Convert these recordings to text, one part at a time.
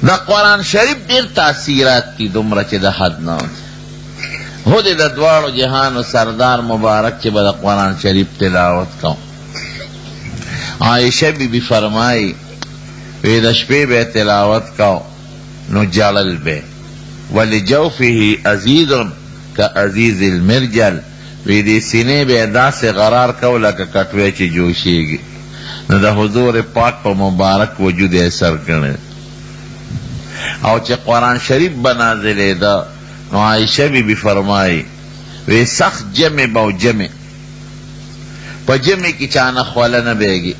دا قرآن شریف دیر تاثیرات کی دمرا چی دا حد نو خود دا دوارو جہان و سردار مبارک چی با دا قرآن شریف تلاوت کو عائشہ بی بی فرمائی وی دا شپے بے تلاوت کو نو جلل بے ولی جوفی عزیزن کا عزیز المرجل وی دی سینے بے دا سے غرار کو لکا کٹوے چی جوشی گی نو دا حضور پاک پا مبارک وجود اثر کرنے او چی قرآن شریف بنازلے دا نو عائشہ بی بی فرمائی وی سخت جمع باو جمع پا جمع کی چانا خوالا نبیگی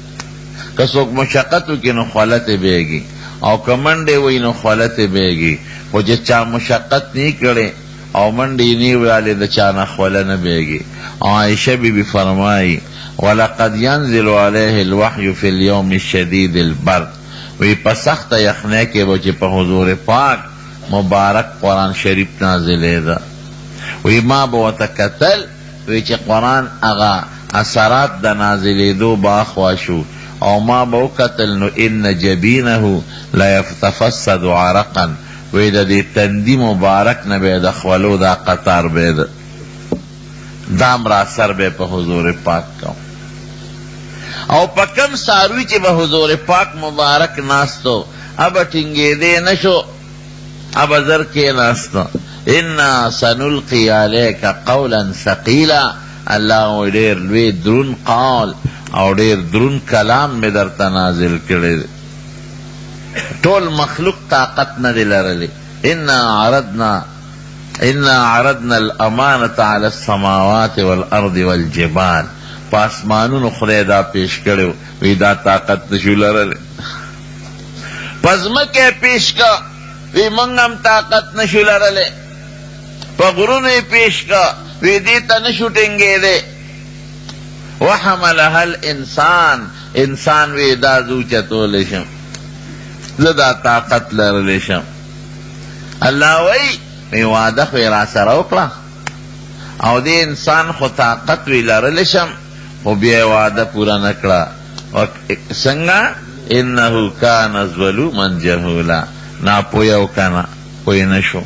کسوک مشقتو کی نو خالت بیگی او کمنڈے وی نو خالت بیگی و جا چا مشقت نہیں کرے او منڈی نہیں والی دا چانا خالت بیگی عائشہ بی بی فرمائی وَلَقَدْ يَنزِلُ عَلَيْهِ الْوَحْيُ فِي الْيَوْمِ الشَّدِيدِ الْبَرْدِ وی پسخت یخنے کے وجہ پا حضور پاک مبارک قرآن شریف نازلے دا وی ما بوتا قتل وی چی قرآن اغا اثرات دا نازلے دو باخواشو او ما بو قتل نو ان جبینہو لیفتفسد عرقا وی دا دی تندی مبارک نبی دا خولو دا قطار بے دا دام را سر بے پا حضور پاک کا او پا کم ساروی چی با حضور پاک مبارک ناستو اب ٹنگے دے نشو اب ذر کے ناستو انا سنلقی علیکا قولا ثقیلا اللہ او دیر لوی درون قول او دیر درون کلام میں در تنازل کرے طول مخلوق طاقت ندل رلی انا عرضنا الامانت علی السماوات والارض والجبال پاسمانون خدای دا پیش کرے وی دا طاقت نشو لرلی پزمکے پیش کا وی منگم طاقت نشو لرلی پا غرون پیش کا وی دیتا نشو ٹنگے دے وحملها الانسان انسان وی دا زوچتو لشم زدا طاقت لرلشم اللہ وی وعدہ خوی را سروکلا او دی انسان خو طاقت وی لرلشم خو بیا وعدہ پورا نکلا سنگا انہو کان ظلوما جہولا نا پویو کنا پوی نشو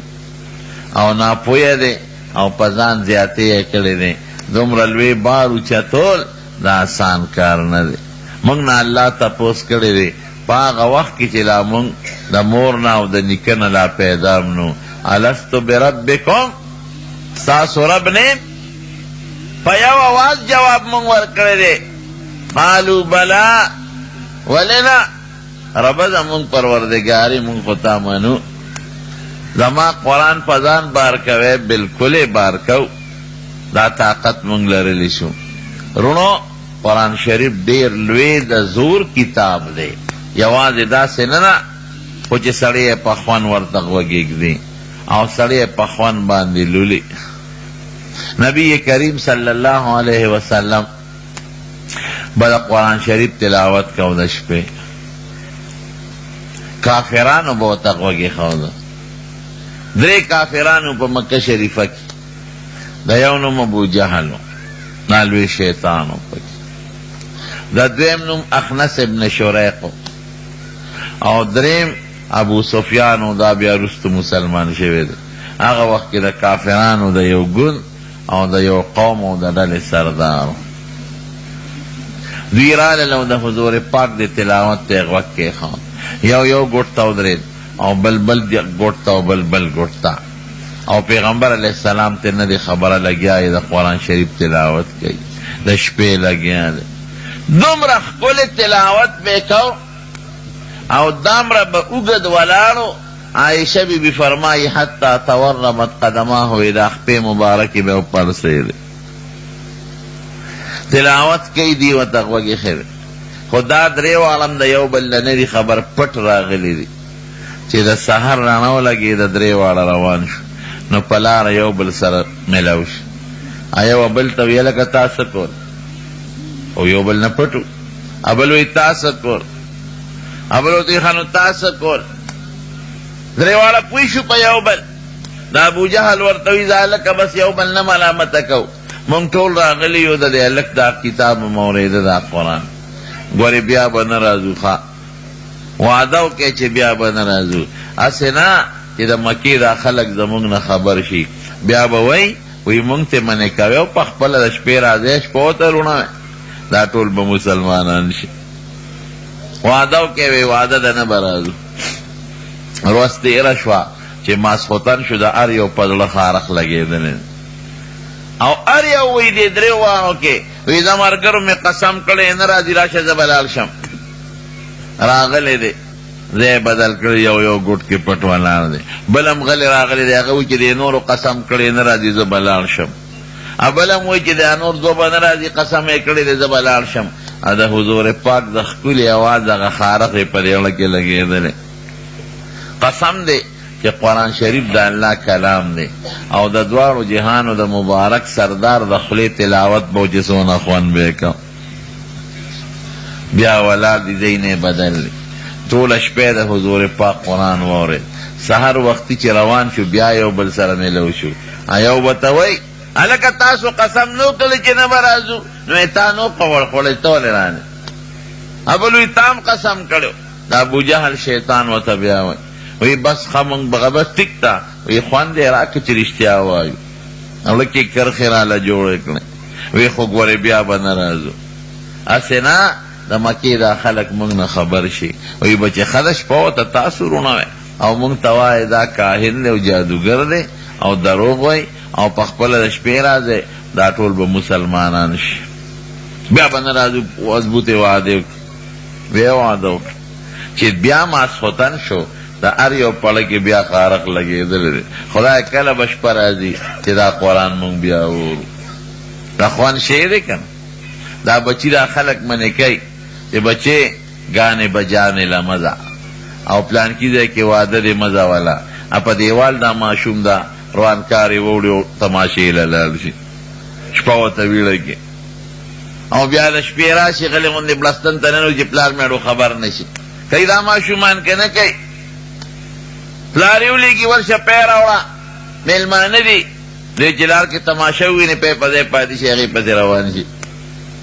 او نا پوی دے او پزان زیادی اکڑی دے دمرلوی بارو چطول دا آسان کار ندے منگ نا اللہ تا پوس کردے دے پاغ وقت کی چلا منگ دا مورنا و دا نکن لا پیدامنو الستو بربکم ساسو رب نے پیو آواز جواب منگ ور کردے قالو بلا ولنا رب دا منگ پروردگاری منگ خطا منو زما قرآن پزان بار کوئے بالکل بار کو دا طاقت منگ لرلی شو رونو قرآن شریف دیر لوی دا زور کتاب دے یواز دا سننا خوچ سڑی پخوان ورتق وگیگ دی او سڑی پخوان باندی لولی نبی کریم صلی اللہ علیہ وسلم بدا قرآن شریف تلاوت کو دش پہ کافرانو بوتق وگی خود درے کافرانو پا مکہ شریفہ کی دا یونم ابو جہلو نالوی شیطانو پکی دا دویم نم اخنس ابن شریقو او دریم ابو سفیانو دا بیا رست مسلمان شوید آغا وقت دا کافرانو دا یو گن او دا یو قومو دا دل سردارو دوی راللو دا حضور پاک دا تلاوت تیغ وقت کے خان یو گوٹتاو درید او بلبل گوٹتاو بلبل گوٹتا او پیغمبر علیہ السلام تے ندی خبر لگیا دا قرآن شریف تلاوت کی دا شپے لگیا دا دم رخ کل تلاوت بے کو او دام رب اگد ولارو عائشہ بی فرمائی حتی تورمت قدماہو الى خپے مبارکی بے اوپر سیدے تلاوت کی دی و تقوی خیر خدا دریو عالم دا یو بلنری خبر پٹ راغلی دی چی دا سحر رانو لگی دا دریو عالم روان شو نو پلار یو بل سر ملوش ایو بل تو یلک تاسکور او یو بل نپٹو ابلوی تاسکور ابلو تیخانو تاسکور دریوالا پویشو پا یو بل دا ابو جہل ورطوی زالک بس یو بل نمالامتکو منگ طول راغلیو دا دیلک دا کتاب مورید دا قرآن گوری بیا با نرازو خوا وعده وکړئ چې بیا به نه راځو. هسې نه چې د مکې دا خلک زموږ نه خبر شي، بیا به وایي مونږ ته منې کوې او په خپله د شپې راځئ، شپه ورته روڼوئ، دا ټول به مسلمانان شي. وعده وکړئ، وایي وعده ده نه به راځو. ورځ تېره شوه چې ماسخوتن شو، د هر یو په زړه خارښ لګېدلی او هر یو وایي دې درې وانو کې وایي د ملګرو مې قسم کړی نه راځي، راشه زه به لاړ شم. راغلی دی ځای بدل کړی، یو یو ګوټ کې پټ ولاړ دی، بل هم غلی راغلی دی، هغه وایي چې د نورو قسم کړی نه راځي زه به لاړ شم. بل هم وایي چې د نور زو به نه راځي، قسم یې کړی دی زه به لاړ شم. د حضور پاک د ښکلي اواز هغه خارښ یې په زړه کې لګېدلی. قسم دی چې قرآن شریف د الله کلام دی او د دواړو جهانو د مبارک سردار د خولې تلاوت به و چې څونه خوند به یې کوم. بیا ولاړ دي ځای نه بدل دی، ټوله شپه د حضور پاک قرآن واورېد. سحر وختي چې روان شو بیا یو بل سره میلو شو. یو به ته وایي هلکه تاسو قسم نو کړی چې نه به راځو، نو یې تا نو خوړی ته ولې رانې؟ بل وایي تا هم قسم کړی. د ابوجهل شیطان ورته بیا وایي وی بس خمونږ بغه بس ټیک تا وی خوند یې راکړه چې رښتیا وایو. لکې کرښې راله جوړې کړې، وی خو ګورې بیا به نه راځو. هسې نه د مکې دا خلک موږ نه خبر شي، وی به چې ښه شپه ورته تاسو روڼوئ او موږ ته وایې دا کاهن دی او جادوګر دی او دروغ وایي او په خپله د شپې راځئ، دا ټول به مسلمانان شي. بیا به نه راځو. مضبوطې وعدې وکړې. بیا وعده وکړه چې بیا ماسخوتن شو، د هر یو پړه کې بیا خارښ لګېدلی دی. خدای کله به شپه راځي چې دا قرآن مونږ بیا وورو. دا خوند شی دی که نه؟ دا بچي دا خلک منې کوي چې بچې ګانې بجانې له مزه او پلانکي ځای کې واده دی مزه والا، په دیوال دا ماشوم دا روانکارې ووړي او تماشې له لاړ شي، شپه ورته ویړه کې او بیا د شپې راشي غلې غوندې بړستن ته ننوځي، پلار مېړو خبر نه شي. کوي دا ماشومان که نه کوي؟ پلار یې ولیږي ورشه پی راوړه، میلمانه دي دوی چې لار کې تماشه وویني پی په ځای پاتې شي، هغې پسې روان شي.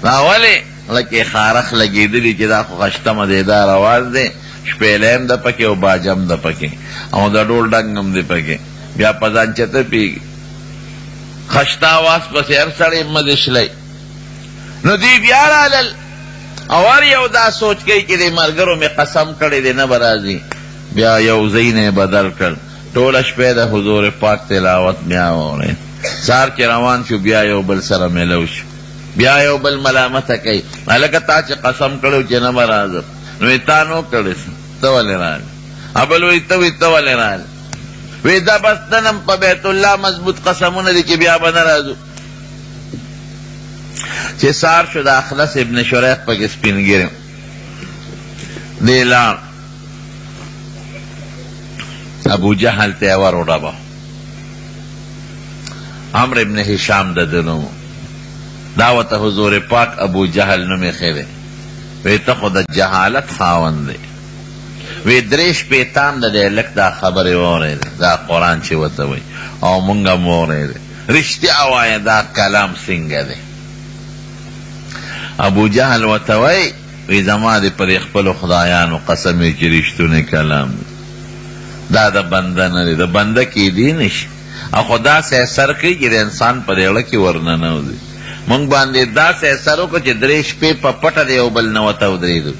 دا ولې؟ لکې خارښ لګېدلي چې دا خو خشته مزېدار اواز دی، شپېلی هم ده پکې او باجه هم ده پکې او د ډول ډنګ هم دی پکې، بیا په ځان چته پیږي. خشته اواز پسې هر سړی مزې شلی. نو دوی بیا رالل او هر یو دا سوچ کوي چې د ملګرو مې قسم کړی دی نه به راځي. بیا یو ځای نه بدل کړ، ټوله شپه د حضور پاک تلاوت بیا واورېد. سهار چې روان شو بیا یو بل سره میلو شو، بیا یو بل ملامته کوي هلکه تا چې قسم کړی چې نه به راځم، نو یې تا نو کړی ته ولې راغلې؟ بل وایي ته ته ولې راغلې؟ وایي دا بس نن په بیت الله مضبوط قسمونه دي چې بیا به نه راځو. چې سهار شو د اخلص ابن شریح پکې سپین ګیری دی لاړ، ابو جهل ته ور وډبه، عمرو ابن هشام د ده نوم، دا ورته حضور پاک ابو جهل نوم ایښی دی. وی ته خو د جهالت خاوند دی. وی درې شپې تام د دی لږ دا خبرې واورېدې، دا قرآن چې ورته وایي او مونږ هم واورېدې. رښتیا وایه دا کلام څنګه دی؟ ابو جهل ورته وایي وی زما دې پر خپلو خدایانو قسم یې چې رښتونی کلام دی، دا د بنده نه دی، د بنده کیدی نشي. او خو داسې اثر کوي چې د انسان په زړه کې ورننوځي. مونږ باندې داسې اثر وکړو چې درې شپې په پټه د یو بل نه ورته ودرېدو،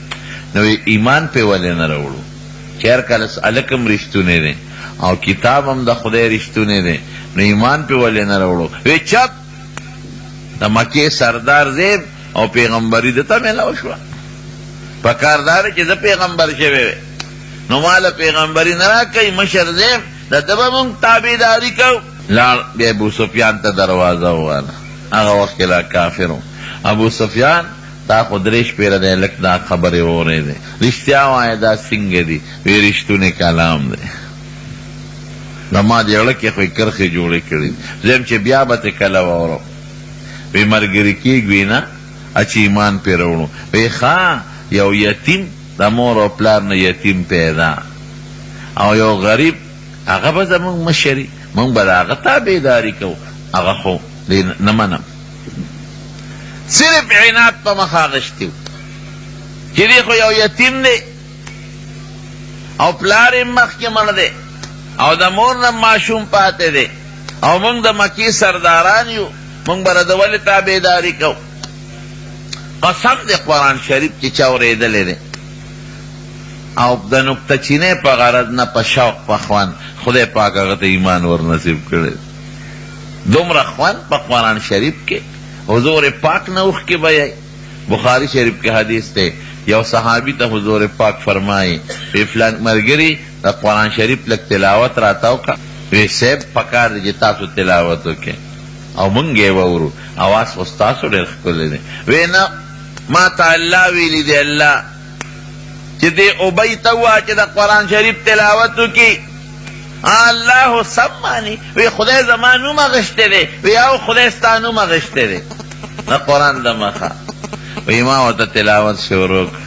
نو ایمان پې ولې نه راوړو چې هر کله هلک هم رښتونی دی او کتاب هم د خدای رښتونی دی، نو ایمان پې ولې نه راوړو؟ وی چپ د مکې سردار زیب او پیغمبري دته میلاو شوه. په کار دا دی چې زه پیغمبر شوی وی، نو ماله پیغمبري نه راکوي، مشر زیم د ده به مونږ تابعداري کوو. لاړ بیا ابو سفیان ته دروازه وواله، هغه وخت کې لا کافر و. ابو سفیان تا خو درې شپې دی لږ دا خبرې واورېدې، رښتیا وایه دا څنګه دي؟ وی رښتونی کلام دی، زما د زړه کې خو یې کرښې جوړې کړي. زم چې بیا به ترې کله واورم، وی ملګري کېږو نه چې ایمان پرې راوړو. وی ښه یو یتیم د مور او پلار نه یتیم پیدا او یو غریب هغه به زمونږ مشري، مونږ به د هغه تابعداري کوو. هغه خو نه منم، صرف عناد په مخ اغشتي و چې دی خو یو یتیم دی او پلار مخکې مړ دی او د مور نه ماشوم پاتې دی او موږ د مکی سرداران یو، موږ به د ولې تابعداري کوو. قسم دی قرآن شریف چې چا اورېدلی دی او د نکته چینۍ په غرض نه، په شوق په خوند، خدای پاک هغه ته ایمان ور نصیب کړی. دومره خوند په قرآن شریف کې حضور پاک نه اوښکې بیایي. بخاری شریف کې حدیث دی، یو صحابي ته حضور پاک فرمایي وی فلان ملګري د قرآن شریف لږ تلاوت راته وکړه. وی صاحب پکار دی چې تاسو تلاوت وکړئ او مونږ یې واورو، اواز خو ستاسو ډېر ښکلی دی. وی نه، ما ته الله ویلي دی الله چې دې ابی ته ووایه چې د قرآن شریف تلاوت وکړي. الله سمانی، وی خدای زما نوم اخیستی دی. وی او خدای ستا نوم اخیستی دی د قرآن د مخه. وی ما ورته تلاوت شروع کړ.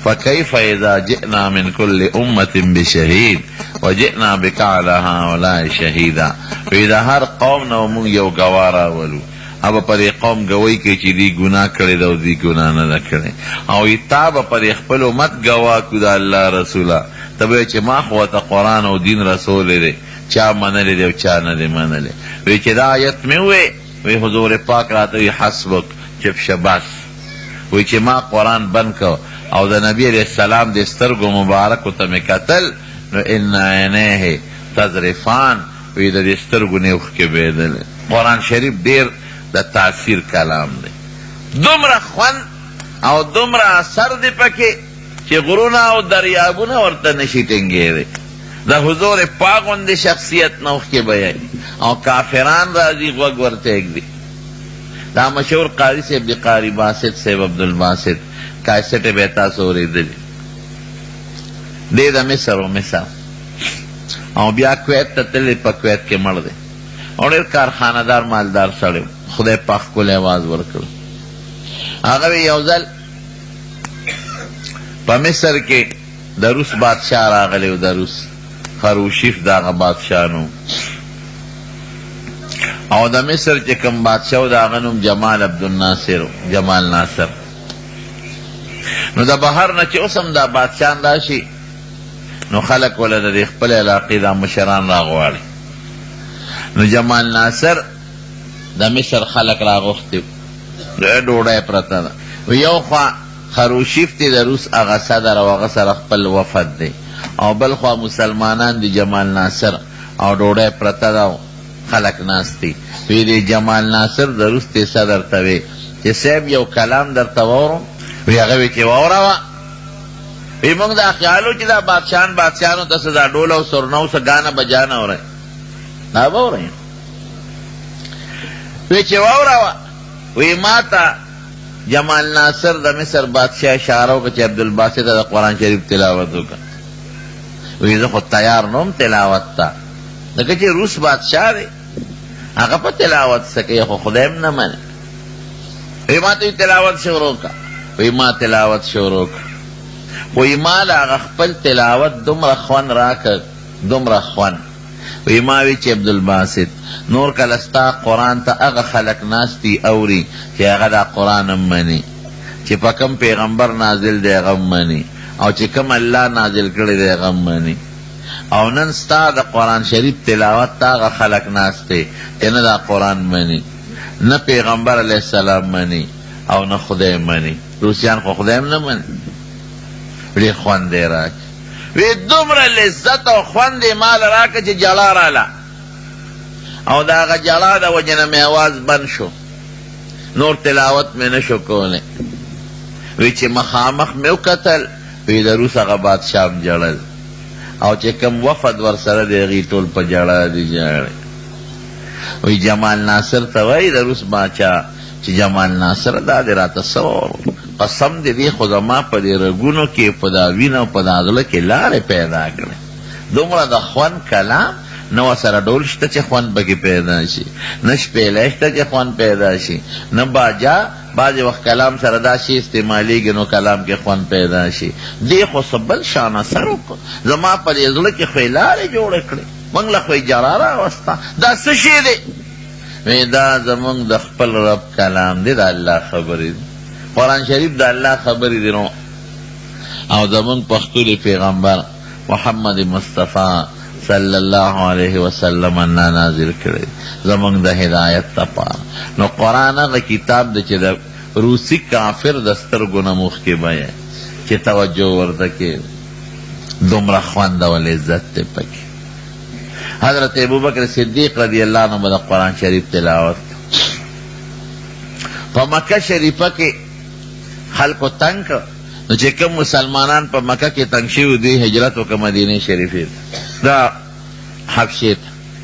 فکیف اذا جئنا من کل امة بشهید وجئنا بک علی هؤلاء شهیدا. وی د هر قوم نه مونږ یو ګواه راولو، او په دې قوم ګوی کوي چې دی ګناه کړې ده او دی ګناه نه ده کړې، او تا به په خپل امت ګواه کړو د الله رسوله. ته به چې ما خو ته قرآن او دین رسول دی، چا منلی دی او چا نه دی منلی. وی چې دا آیت مې ووی، وی حضور پاک راته وی حسبک، چپ شه بس. وی چې ما قرآن بند کو او د نبی علیہ السلام د سترګو مبارکو ته مې کتل، نو ان عینیه تذرفان، وی د دې سترګو نه اوښکې بهېدلې. قرآن شریف ډېر د تاثیر کلام دی، دومره خوند او دومره اثر دی پکې چې غرونه او دریابونه ورته نشي ټینګېدی. د حضور پاک غوندې شخصیت نه اوښکې بیایي او کافران راځي غوږ ورته ایږدي. دا مشهور قاری صاحب دی، قاری باسط صاحب عبدالباسط، کیسټ به تاسو اورېدلي دی د مصر و مصر، او بیا کویت ته تللی، په کویت کې مړ دی او ډېر کارخانهدار مالدار سړی، خدای پاک ښکلی اواز ورکړ. هغه یو ځل په مصر کې د روس بادشاه راغلی و، د روس خروشیف د هغه بادشاه نوم، او د مصر چې کوم بادشاه و د هغه نوم جمال عبدالناصر، جمال ناصر. نو د بهر نه چې اوس هم دا بادشاهان راشي نو خلک وله د خپل علاقې دا مشران راغواړي. نو جمال ناصر د مصر خلک راغوښتي، ډوډۍ پرته ده. یو خوا خروشیف دی د روس هغه صدر او هغه سره خپل وفد دی، او بل خوا مسلمانان دی جمال ناصر، او ډوډۍ پرته ده، خلک ناست دي. وی دی جمال ناصر د روس دی صدر ته وی چې صاحب یو کلام درته واورم. وی هغه وی چې واوروه. وی موږ دا خیال و چې دا بادشاهانو ته څه دا ډول او سرنو څه ګانه بجانه اورئ، دا به اورئ. وی چې واوروه. وی ما ته جمال ناصر د مصر بادشاه اشاره وکړه چې عبدالباسط د قرآن شریف تلاوت وکړه. وی زه خو تیار نوم تلاوت ته، ځکه چې روس بادشاه دی، هغه په تلاوت څه کوي، خو خدای هم نه مني. وی ما ته تلاوت شروع کړه. وی ما تلاوت شروع کړه. وی ما له هغه خپل تلاوت دومره خوند راکړ، دومره خوند. وی ما وی چې عبدالباسط نور کله ستا قرآن ته هغه خلک ناست دي اوري چې هغه دا قرآن هم مني، چې په کوم پیغمبر نازل دی هغه هم مني، او چې کوم الله نازل کړی دی هغه هم مني. او نن ستا د قرآن شریف تلاوت ته هغه خلک ناست دی چې نه دا قرآن مني، نه پیغمبر علیه السلام مني، او نه خدای مني. روسیان خو خدای هم نه مني. ډېر خوند یې راکړ. وی دومره لذت او خوند یې مال راکړه چې جلا راله، او د هغه جلا د وجې نه مې اواز بند شو، نور تلاوت مې نه شو کولی. وی چې مخامخ مې وکتل، وی د روس هغه بادشاه هم جړل، او چې کوم وفد ورسره دی هغې ټول په جړه دي جړی. وی جمال ناصر ته وایي د روس باچا چې جمال ناصر دا دې راته څه قسم دې دی خو زما په دې رګونو کې، په دا وینه او په دا زړه کې لارې پیدا کړې. دومره د خوند کلام نه ورسره ډول شته چې خوند پکې پیدا شي، نه شپېلی شته چې خوند پیدا شي، نه باجا بعضې وخت کلام سره دا شي استعمالیږي نو کلام کې خوند پیدا شي. دې خو څه بل شان اثر وکړو، زما په دې زړه کې خو یې لارې جوړې کړې، موږ له خو یې جلا راوسته. دا څه شی دی؟ وی دا زمونږ د خپل رب کلام دی، د الله خبرې دی، قرآن شریف د الله خبرې دی نو. او زمونږ پښتون پیغمبر محمد مصطفی صلی الله علیه وسلم انا نازل کړی زمونږ د هدایت لپاره. نو قرآن هغه کتاب دی چې د روسی کافر د سترګو نه مخکې بیه چې توجه ورته کې دومره خوند او عزت دی پکې. حضرت ابوبکر صدیق رضی اللہ عنہ به د قرآن شریف تلاوت په مکه شریفه کې خلکو تنگ نو چې کوم مسلمانان په مکه کې تنگ شوي دوی هجرت وکړه مدینې شریفې دا حبشې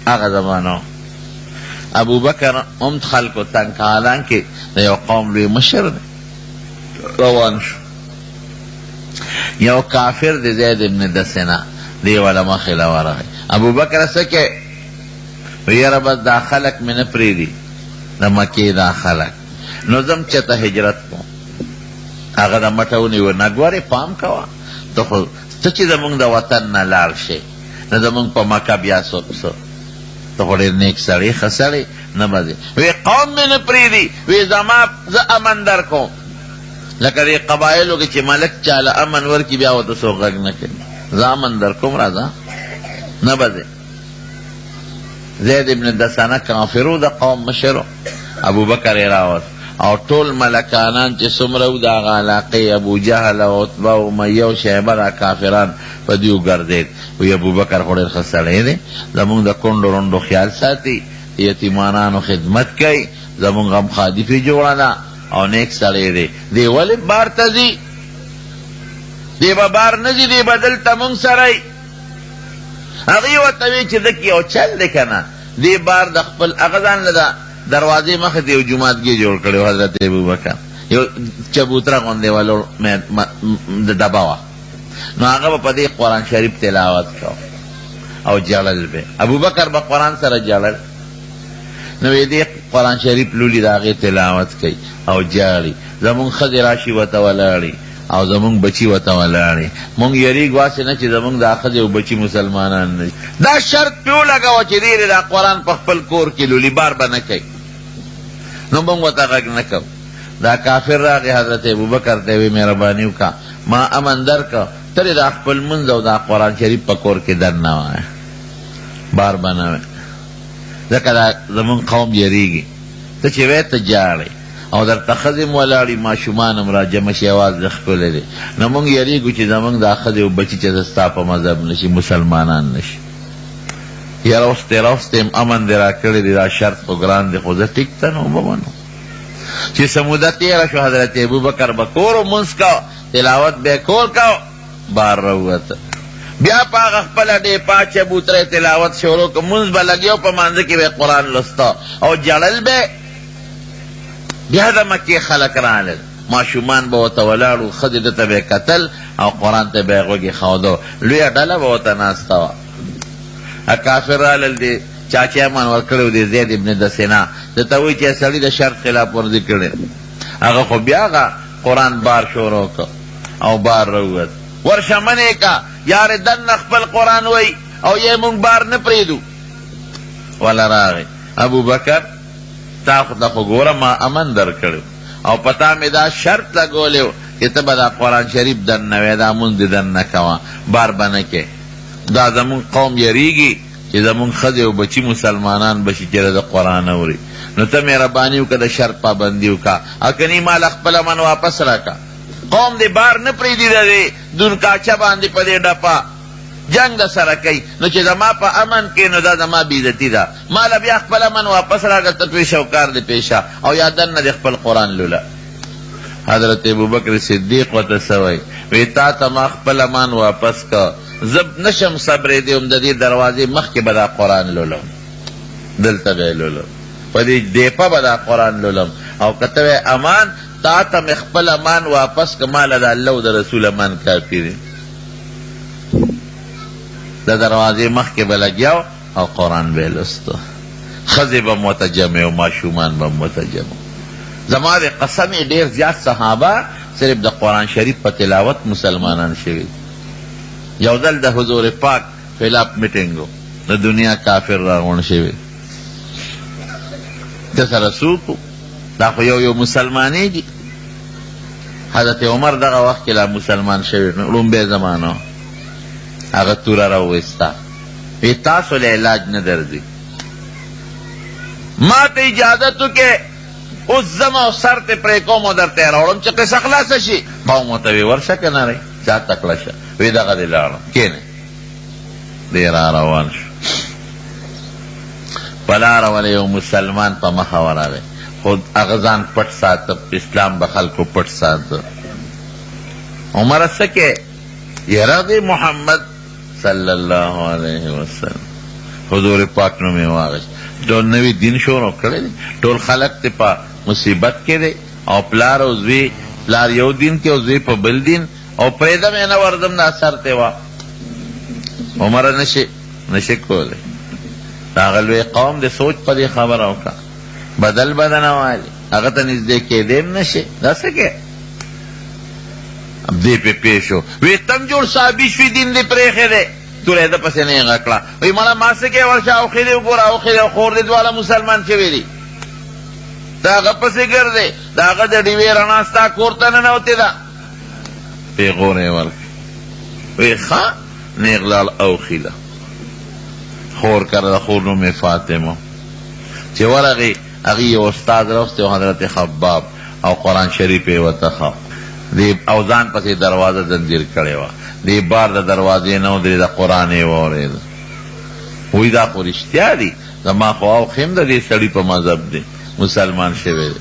هغه زمانو ابوبکر هم خلکو تنگ حالانکې د یو قوم لوی مشر دی روان شو. یو کافر دی زید ابن دسنه دی والا مخې له ورغی. ابوبکر څه کې یاره بس دا خلک مې نه پرېږدي د مکې دا خلک نو ځم چېرته هجرت کوم. هغه د مټه ونیو نه ګورې پام کوه ته خو ته چې زمونږ د وطن نه لاړ شې نه زمونږ په مکه بیا څوک څه ته خو ډېر نیک سړی ښه سړی نه به ځې وی قوم مې نه پرېږدي وی زما زه امن در کوم لکه دې قبایلو کې چې ملک چاله امن ورکړي بیا ورته څوک غږ نه کوي زه امن در کوم راځه نه به ځې. زید ابن دسانه کافرو د قوم مشرو ابوبکر یې راوست او ټول ملکانان چې څومره و د هغه علاقې ابو جهل او عتبه او امیه او شیبه دا کافران په دوی وګرځېد. وی ابوبکر خو ډېر ښه سړی دی زمونږ د کونډو رونډو خیال ساتي یتیمانانو خدمت کوي زمونږ غمخادي پې جوړه ده او نیک سړی دی. دی ولې بار ته ځي دی به بار نه ځي دی به دلته مونږ سره یي. هغې ورته وی چې دک یو چل دی که نه دی بار د خپل هغه ځان له ده دروازې مخې ته یو جوماتګي جوړ کړی و حضرت ابوبکر یو چبوتره غوندې ولو د ډبه وه نو هغه به په دې قرآن شریف تلاوت کو او جړل به ابوبکر به قرآن سره جړل نو دې قرآن شریف لولي د هغې تلاوت کوي او جاړي زمونږ ښځې راشي ورته ولاړي او زمونږ بچي ورته ولاړي مونږ یریږو هسې نه چې زمونږ دا ښځې او بچي مسلمانان نه دا شرط پې ولګوه چې ډېرې دا قرآن په خپل کور کې لولي بار به نه کوي نو مونږ ورته غږ نه کوو. دا کافر راغی حضرت ابوبکر ته وی مهرباني وکړه ما امن درکړه ته دا خپل منځ او دا قرآن شریف په کور کې در نه وایه بار به نه وایه ځکه دا زمونږ قوم یریږي ته چې وایې ته جاړئ او درته ښځې م ولاړي ماشومان هم را جمع شي اواز دې ښکلی دی نو مونږ یریږو چې زمونږ دا ښځې او بچي چې ستا په مذهب نه شي مسلمانان نه شي. یاره اوس ته امن دې را کړی دی دا شرط خو ګران دی خو زه ټیک ته نو به منو. چې څه موده تېره شو حضرت ابوبکر به کور و مونځ کو تلاوت به یې کور کو بار راووته بیا په هغه خپله ډېپا چبوتره تلاوت شروع که مونځ به لګیو په مانځه کې به یې قرآن لسته او جړل به بیا د مکې خلک رالل ماشومان به ورته ولاړو ښځې ده ته به یې کتل او قرآن ته به یې غوږې ښوده لویه ډله به ورته ناسته وه. کافر رالل دی چا چې امان ورکړی و دی زید ابن دسنه ده ته وایي چې سړي د شرط خلاف ورزي کړی هغه خو بیا هغه قرآن بار شروع که او بار راووت ورشه منې که یارې دننه خپل قرآن وایي او یې مونږ بار نه پرېږدو وله راغی ابوبکر تا خو ته خو ګوره ما امن در کړی او پتا مې دا شرط لګولی و چې ته به دا قرآن شریف دننه وایې دا مونځ دې دننه کوه بار به نه کې دا زمونږ قوم یریږي چې زمونږ ښځې او بچي مسلمانان بشي چې د قرآن اوري نو ته مهرباني وکړه د شرط پابندي وکړه او کنی مال خپل من واپس راکړه قوم دې بار نه پرېږدي د دې دونکاچه باندې په دې ډپه جنگ د سره کوي نو چې زما په امن کې نو دا زما بېعزتي ده ماله بیا خپل من واپس راکړه ته پیشه او کار دې پیشه او یا دننه دې خپل قرآن لوله. حضرت ابوبکر صدیق ورته څه وایي وی تا ته ما خپل امان واپس که زه نشم صبرېدی هم د دې دروازې مخکې به دا قرآن لولم دلته به یې لولم په دې ډېپه به دا قرآن لولم او که ته وایې امان تا ته مې خپل امان واپس که ماله د الله او د رسول امان کافي دی د دروازې مخکې به لګیاو او قرآن به یې لستو ښځې به متجمع و ماشومان به متجمع. زما د قسم ډېر زیات صحابه صرف د قرآن شریف په تلاوت مسلمانان شوي. یو ځل د حضور پاک خلاف میټینګ د دنیا کافر راغونډ شوي د سره څوک دا خو یو مسلمانې دي. حضرت عمر دغه وخت کې لا مسلمان شوي لومبی زمانه هغه توره راوویسته وی تاسو له علاج نه درځي ما ته اجازت وکړې اوس ځم او سر ته پرې کوم او درته یې راوړم چې قصه خلاصه شي قوم ورته وی ورشه که نه چا تکړه شه وی دغه دې لاړم کښېنئ دی را روان شو په لاره ولې یو مسلمان په مخه ورغی خو هغه ځان پټ ساته اسلام به خلکو پټ ساته عمره څه کې یره دی محمد صلی الله علیه وسلم حضور پاک نوم یې واخیست ټول نوی دین شروع کړی دی ټول خلک ته په مصیبت کې دی او پلار او زوی پلار یو دین کې او زوی په بل دین او پرېږدم یې نه وردم دا سر ته وا عمره نشي کولی هغه لوی قوم د سوچ په دې خبره وکړه بدل بدنه والي هغه ته نږدې کېدی هم نشي دا څه کې دې پې پیښ و وی تم جوړ صحابي شوي دین دې پرېښی دی توره ده پسې نه یې غږ کړه وی مړه ما څه کې ورشه اوښې دې وګوره اوښې دې خور دې دواړه مسلمان شوي دي د هغه پسې ګرځې د هغه د ډیوې رڼا ستا کور ته ننوتې ده پیغور یې ورکړ وی ښه نیغ لاړ اوښې ده خور کره د خور نوم یې فاطمه چې ورغې هغې یو استاد راوستی او حضرت خباب او قرآن شریف یې ورته ښه او ځان پسې دروازه زنځیر کړې وه دې بار د دروازې نه ودرېده د قرآن یې واورېده وایي دا خو رښتیا دي زما خو اوښې هم د دې سړي په مذهب دی مسلمان شوی دی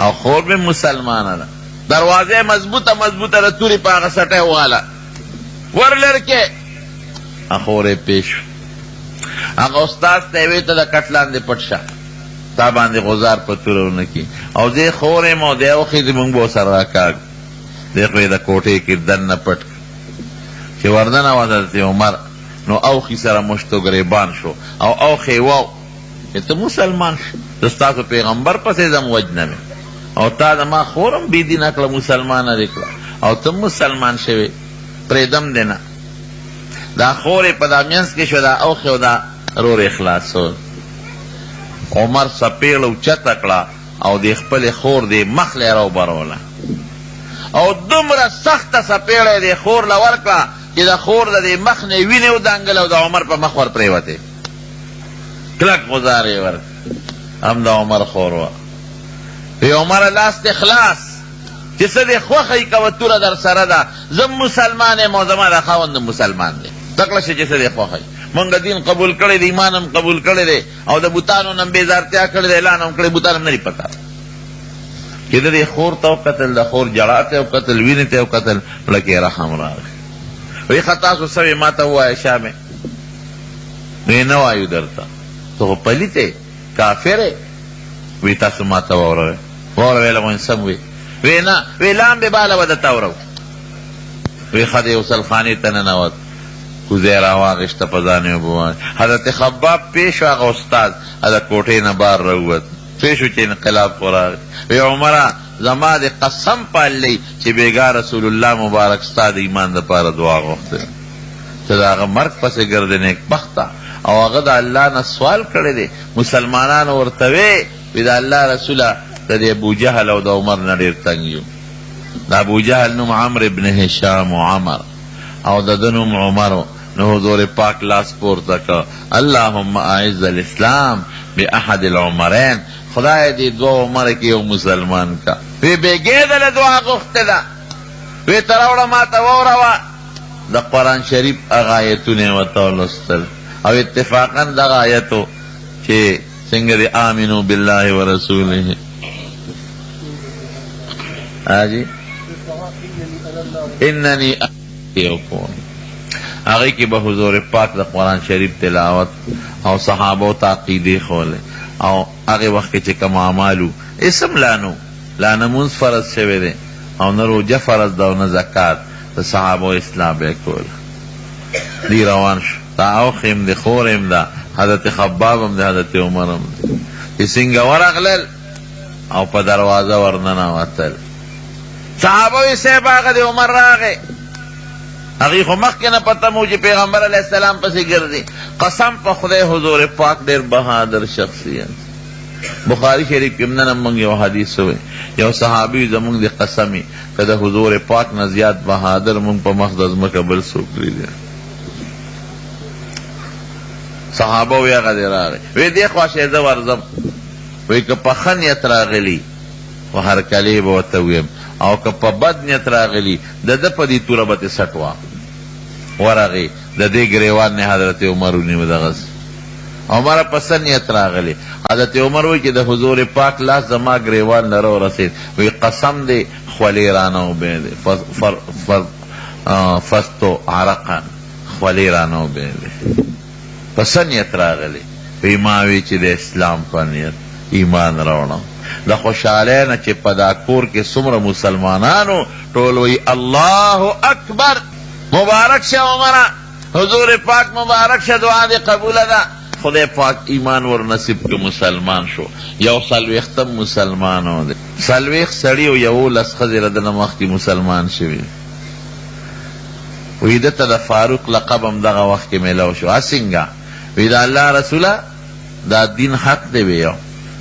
او خور مې مسلمانه ده دروازه مضبوطه د تورې په هغه سټی واله ور لرکې خور یې پیش هغه استاد ته یې وی ته د کټ لاندې پټ شه تا باندې غزار په توره ونه کړي او دې خور یم او دی اوښې دې مونږ به ورسره راکاږ دی خو یې د کوټې کې دننه پټ چې وردنه و حضرت عمر نو اوښې سره مشتو ګریبان شو او اوښې واو چې ته مسلمان شو زه ستاسو پیغمبر پسې ځم وجنه مې او تا زما خور هم بېدینه کړه مسلمانه دې کړه او ته مسلمان شوې پرېږدم دې نه دا خور یې په دا منځ کې شوه دا اوښې او دا رور یې خلاصول عمر سپېړه اوچته کړه او د خپلې خور دې مخ له یې راوبروله او دومره سخته سپېړه یې د خور له ورکړه چې د خور د دې مخ نه یې وینې ودانګل او د عمر په مخ ور پرېوتې کلک غزار یې ورکړ هم د عمر خور وه وی عمره لاس دې خلاص چې څه دې خوښه یې کوه توره در سره ده زه مسلمان یم او زما د خاوند مسلمان دی تکړه شي چې څه دې خوښه یې مونږ دین قبول کړی دی ایمان هم قبول کړی دی او د بوتانو نه بېزارتیا کړې دی اعلان هم کړی بوتان هم نه دي پته چې د دې خور ته وکتل د خور جړا ته وکتل وینې ته وکتل زړه کې رحم راغی وی ښه تاسو څه وې ما ته ووایه شامې نو یې نه وایو درته ته خو پلیت یې کافر یې وی تاسو ما ته واوروئ واورویله خو سم وی وی نه وی لامبې باله به درته اورو وی ښه د یو سلخانې ته ننوت کوزه یې راواغېسته په ځان یې وبوایه حضرت خباب پیش و هغه استاد د کوټې نه بار راووت پیش و چې انقلاب خو راغی وی عمره زما د قسم په الله چې بېګا رسول الله مبارک ستا د ایمان دپاره دعا غوښتې چې د هغه مرګ پسې ګرځې نیکبخته او هغه د الله نه سوال کړی دی مسلمانانو ورته وی وی د الله رسوله د دې ابوجهل او د عمر نه ډېر تنګ یو د ابوجهل نوم عمرو ابن هشام و عمر او د ده نوم عمرو نو حضور پاک لاس پورته که اللهم اعز الاسلام باحد العمرین خدای دې دوه عمره کې یو مسلمان کا وی بېګې دله دعا غوښتې ده وی ته راوړه ما ته واوروه د قرآن شریف هغه آیتونه یې ورته ولوستل او اتفاقا دغه آیتو چې څنګه دی آمنو بالله ورسوله حاجی اننی یکون هغې کې به حضور پاک د قرآن شریف تلاوت او صحابو ته عقیدې ښولې او هغې وخت کې چې کوم اعمالو اسم لا نمونځ فرض شوی دی او نه روجه فرض ده او نه زکات د صحابو اصلاح به یې کوله دی روان شو دا اوښې هم د خور هم ده حضرت خباب هم ده حضرت عمر هم ده چې څنګه ورغلل او په دروازه ورننوتل صحابه وی صاحب هغه د عمر راغی هغې خو مخکې نه پته مو چې پیغمبر علیه السلام پسې ګرځي قسم په خدای حضور پاک ډېر بهادر شخصیت بخاري شریف کې نن هم موږ یو حدیث وی یو صحابي زموږ د قسمې که د حضور پاک نه زیات بهادر موږ په مخ د ځمکه بل څوک لیدی صحابه وی هغه دی راغی وی دی خواشه زه ورځم وی که په ښه نیت راغلي خو هرکلی به ورته ویم او که په بد نیت راغلي د ده په دې توره به تې سټ وه ورغې د دې ګریوان نه حضرت عمر ونیو دغسې عمر په څه نیت راغلی حضرت عمر وی چې د حضور پاک لاس زما ګریوان لره ورسېد وی قسم دی خولې رانه وبېلې فستو عرقا خولې رانه وبېلې په څه نیت راغلی وی ما وی چې د اسلام په نیت ایمان راوړم د خوشحالی نه چې په دا کور کې څومره مسلمانانو ټول وی الله اکبر مبارک شه عمره حضور پاک مبارک شه دعا دې قبوله ده خدای پاک ایمان ور نصیب که مسلمان شو یو څلوېښتم مسلمانو دی څلوېښت سړي او 11 ښځې له دنه مخکې مسلمان شوي وی ده ته د فاروق لقب هم دغه وخت کې میلاو شو څنګه وی د الله رسوله دا دین حق دی وی یو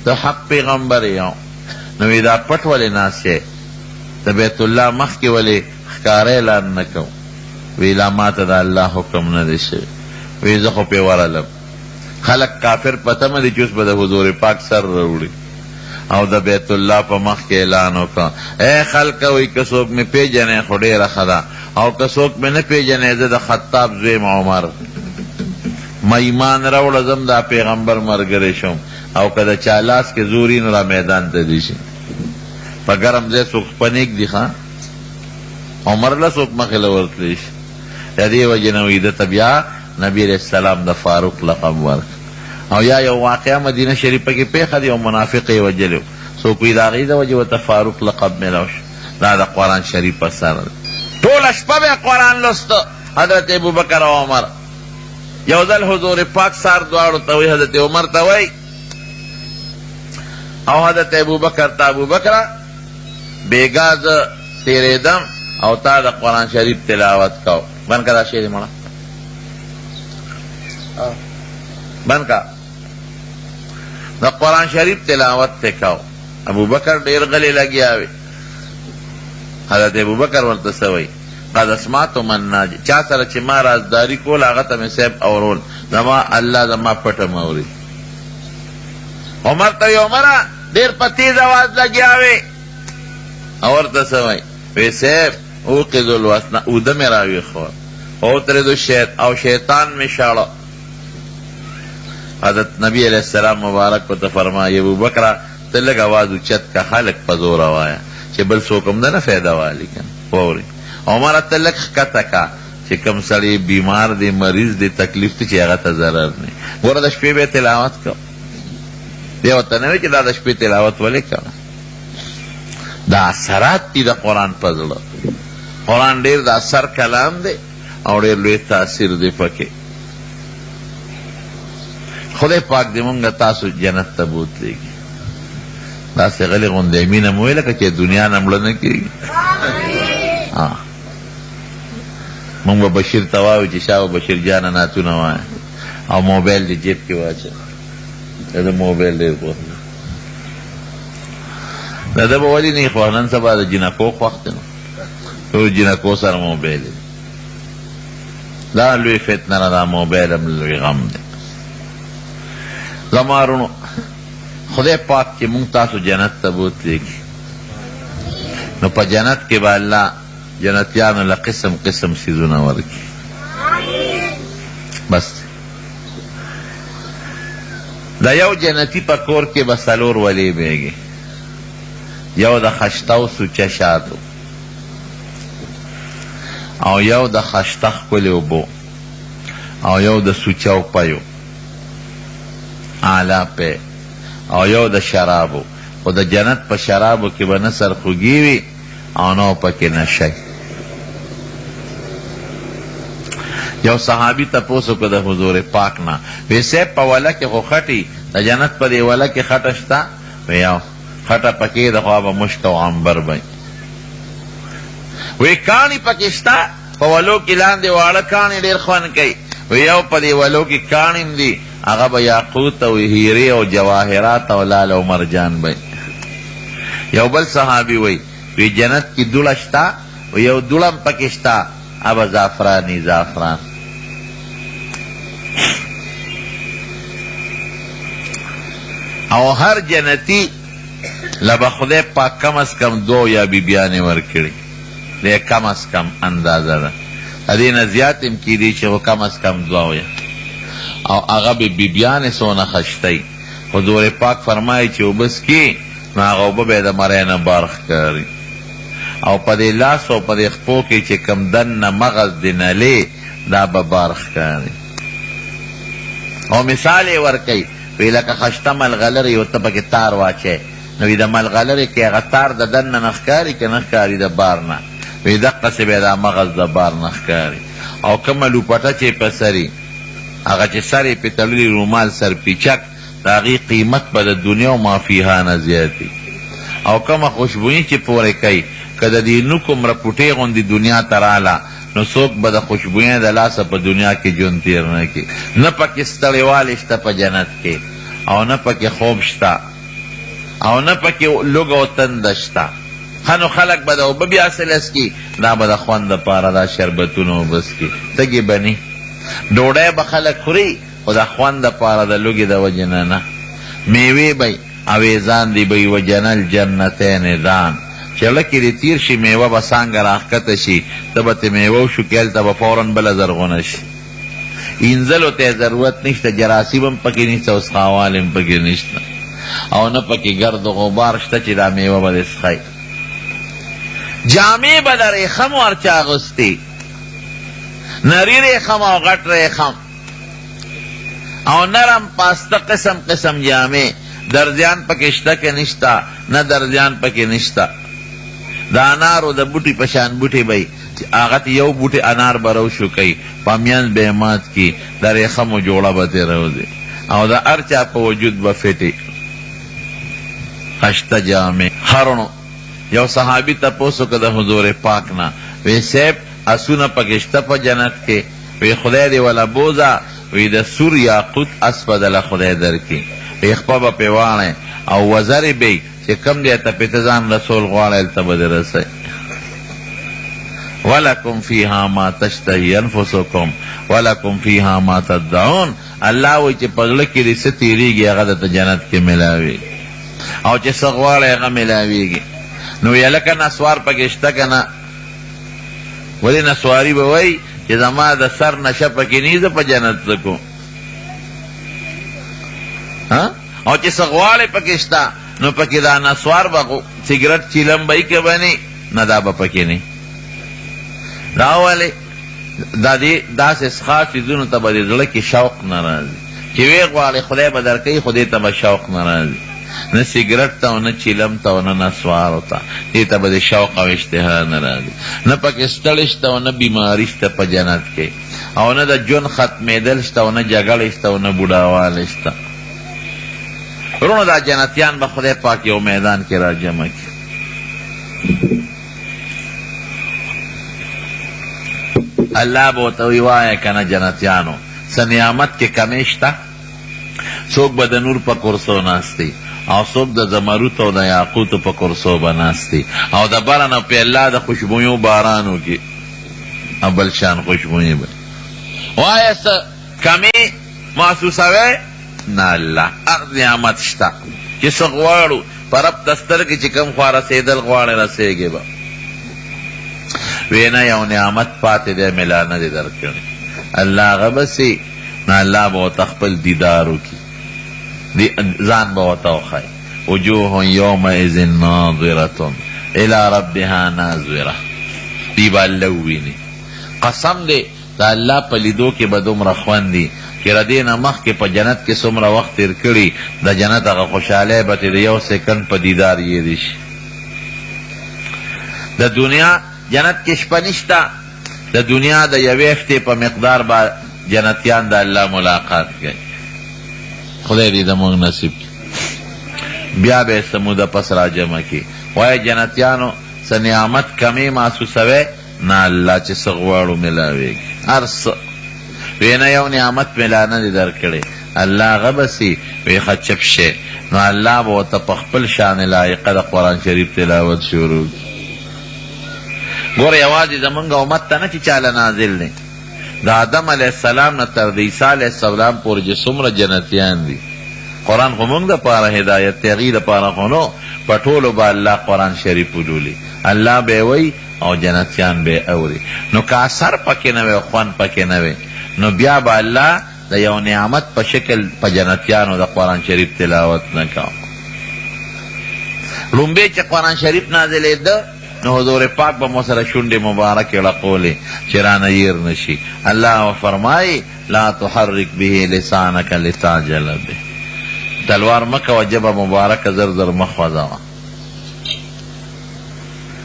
د حق پیغمبر یو نو وی دا پټ ولې ناست یې د بیت الله مخکې ولې ښکاره اعلان نه کوو وی لا ماته د الله حکم نه دی شوی وی زه خو پې ورغلم خلق کافر پته مه دي چې اوس به د حضور پاک سر راوړي او د بیت الله په مخ کې اعلان وکړه ای خلقه وی که څوک مې پیژنې خو ډېره ښه ده او که څوک مې نه پیژنې زه د خطاب زویم عمر ما ایمان راوړه زم دا پیغمبر ملګری شم او که د چا لاس کې زوري نو را میدان ته دي شي په ګرم ځای څوک پنیک دي ښه عمر له څوک مخې له ورتلی شي د دې وجې نه وي ده ته بیا نبی علیہ السلام د فاروق لقب ورک او یا یو واقعه مدینه شریفه کې پیښه دی او منافق یې وجلو څوک وي د هغې د وجې ورته فاروق لقب میلاو شو دا د قرآن شریف په سر دی ټوله شپه به قرآن لسته حضرت ابوبکر او عمر یو ځل حضور پاک سار دواړو ته وایي حضرت عمر ته وایي او حضرت ابوبکر ته ابوبکره بېګا زه تېرېدم او تا د قرآن شریف تلاوت کو بند کا دا شی دی مړه بند کا د قرآن شریف تلاوت ته کو ابوبکر ډېر غلی لګیا وي حضرت ابوبکر ورته څه وایي قد اسمعت من ناجي چا سره چې ما رازداري کول هغه ته مې صاحب اورول زما الله زما پټه موري عمر ته وی عمره ډېر په تیز اواز لګیا وي او ورته څه وایي وی صاحب اوقظ الوسنه اوده مې راویښول او ترېدو او شیطان مې شاړه حضرت نبی علیہ السلام مبارک ورته فرمایي ابوبکره ته لږ اواز اوچت که خلک په زوره وایه چې بل څوک هم ده نه فایده والي که واوري عمره ته لږ ښکته که چې کوم سړی بیمار دی مریض دی تکلیف دی چې هغه ته ضرر نه ګوره د شپې به تلاوت کو دی ورته نه وایي چې دا د شپې تلاوت ولې کوه دا اثرات دي د قرآن په زړه قرآن ډېر د اثر کلام دی او ډېر لوی تاثیر دی پکې خدای پاک دې مونږ تاسو جنت ته بوتلېږي داسې غلې غوندې مینه مو ویل لکه چې دنیا نه مړه نه کېږي مونږ به بشیر ته وایو چې شاه بشیر جانه نعتونه وایه او موبایل دې جیب کې واچه د ده موبایل ډېر خوښ د ده به ولې نه خوښ نن سبا د جنکو خوښ دی نو ټول جنکو سره موبایل دی دا لوی فتنه نه دا موبایل هم لوی غم دی زما وروڼو خدای پاک چې مونږ تاسو جنت ته بوتلېږي نو په جنت کې به الله جنتیانو له قسم قسم څیزونه ورکړي بس د یو جنتي په کور کې به 4 ولې بیږي یو د خشته او سوچه شاتو او یو د خشته ښکلې اوبو او یو د سوچه او پیو اعلی پی او یو د شرابو خو د جنت په شرابو کې به نه سرخوږي وي او نه پکې نشی یو صحابي تپوس وکړه د حضور پاک نه وی صاحب په وله کې خو خټي د جنت په دې وله کې خټه شته وی یو خټه پکې د خوا به مشک او عنبر به وی کاڼي پکې شته په ولو کې لاندې واړه کاڼي ډېر خوند کوي وی یو په دې ولو کې کاڼي هم دي هغه به یاقوت او هیرې او جواهرات او لال او مرجان به یو بل صحابي وی جنت کې دوړه شته و یو دوړه هم پکې شته هغه زعفراني زعفران او هر جنتی لبا خدای پاک کم از کم 2 یا بیبیانی ورکړي دی کم از کم اندازه ده ادینا زیات هم کی دی چې کم از کم 2 یا او هغه به بیبیانی سونه خشتای حضور پاک فرمایي چې وبس کی نو هغه به د مرینه بارخ کاری او په دې لاس او په دې خپو کې چې کم دن مغز دی نلې دا به بارخ کاری او مثال یې ورکوي وی لکه خشته ملغلرې او ته پکې تار واچی نو وی د ملغلرې کې هغه تار د دننه نه ښکاري که نه ښکاري د بار نه وی دقسې به دا مغز د بار نه ښکاري او کومه لوپټه چې په سري هغه چې سر یې پې تړلي رومال سرپیچک د هغې قیمت به د دنیا و ما فیها نه زیاتي او کومه خوشبویي چې پورې کوي که د دې نوک عمره پوټې غوندې دنیا ته راله نو څوک به د خوشبویۍ د لاسه په دنیا کې ژوند تېر نه کړي نه پکې ستړیوالی شته په جنت کې او نه پکې خوب شته او نه پکې لوږه او تنده شته ښه نو خلک به د اوبه بیا سلس کي دا به د خوند دپاره دا شربتونه وبس کي تږي به ني ډوډۍ به خلک خوري خو د خوند دپاره د لوږې د وجې نه میوې به اویزان دی به وجنه الجنتین دان چې لکې دې تیر شي میوه به څانګه راښکته شي ته به ترې میوه وشو کې هلته به فورا بله زرغونه شي اینځلو ته ضرورت نشته جراثیم هم پکې نشته او سخاوال هم پکې نشته او نه پکې ګرد و غبار شته چې دا میوه به دې څښئ جامې به د ریخم ورچا اغوستې نري ریخم او غټ ریخم او نرم پاسته قسم قسم جامې درزیان پکې شته که نشته نه درزیان پکې نشته د انارو د بوټي په شان بوټي به هغه ته یو بوټي انار به روشو کوي بامیان به یې مات کي د ریخمو جوړه به ترې راوځي او د هر چا په وجود به فټي خشته جامې هرنو یو صحابي تپوس وکړه د حضور پاک نه وی صاحب اسونه پکې شته په جنت کې وی خدای دې وله بوځه وی د سور یاقوت اس به دله خدای درکړي وی خپه به پې واڼې او وزرې به چې کم دی ته پې ته ځان رسول غواړی هلته به دې رسئ ولکم فیها ما تشتهی انفسکم ولکم فیها ما تدعون الله وایي چې په زړه کې دې څه تېرېږي هغه درته جنت کې میلاوي او چې څه غواړی هغه میلاویږي نو ویې لکه نسوار پکې شته که نه ولې نسواري به وایي چې زما د سر نشه پکې نه زه په جنت څه کوم او چې څه غواړی پکې شته نو پکې دا نسوار به سګرټ چیلم به یې که به نه نه دا به پکې نه دا ولې دا دې داسې څښا څیزونو ته به دې زړه کې شوق نه راځي چې ویې غواړې خدای به درکوي خو دې ته به شوق نه راځي نه سګرټ ته او نه چیلم ته او نه نسوارو ته دې ته به د شوق او اشتها نه راځي نه پکې ستړی شته او نه بیماري شته په جنت کې او نه د ژوند ختمېدل شته او نه جګړې شته او نه بوډاوالی شته ورونو دا جنتیان به خدای پاک یو میدان کې را جمع کړي الله به ورته وایي وایه که نه جنتیانو څه نعمت کې کمې شته څوک به د نور په کرسو ناستي او څوک د زمرود او د یاقوتو په کرسو به ناستي او د بره نه پې الله د خوشبویو باران وکړي او بل شان خوشبویي به وایه څه کمې محسوسوې نه الله هر نعمت شته چې څه غواړو په رب ته سترګې چې کوم خوا رسېدل غواړې رسېږي به وی نه یو نعمت پاتې دی ملا نه دی درکړی الله هغه بسي نه الله به ورته خپل دیدار وکړي ځان به ورته وښایي وجوه یومئذ ناظرة الی ربها ناظره دی به الله وویني قسم دی د الله په لیدو کې به دومره خوند دي چې د دې نه مخکې په جنت کې څومره وخت تېر کړي د جنت هغه خوشحالۍ به ترې یو سیکنډ په دیدار یېرې شي د دنیا جنت کې شپه نشته د دنیا د یوې هفتې په مقدار به جنتیان د الله ملاقات کوي خدای دې زموږ نصیب کړي بیا به یې سموده پس را جمع کړي وایي جنتیانو څه نعمت کمې محسوسوئ نه الله چې څه غواړو میلاویږي هر څه وی نه یو نعمت میلا نه دی درکړی الله هغه بسي وی ښه چپ شي نو الله به ورته په خپل شان لایقه د قرآن شریف تلاوت شروع ګوره یوازې زمونږ امت ته نه چې چاله نازل دی د آدم علیه السلام نه تر د عیسی علیه السلام پورې چې څومره جنتیان دي قرآن خو مونږ دپاره هدایت دی، هغې دپاره خو نو په ټولو به الله قرآن شریف ولولي، الله به وی او جنتیان به اوري. نو که اثر پکې نه وی، خوند پکې نه وی، نو بیا به الله د یو نعمت په شکل په جنتیانو د قرآن شریف تلاوت نه کوم. لومبی چې قرآن شریف نازلېده نو حضور پاک به مو سره شونډې مبارکې ړقولې چې رانه ير نشي. الله فرمایي لا تحرک به لسانک لتعجل به، تلوار مکوه ژبه مبارکه زر زر مه خوځوه،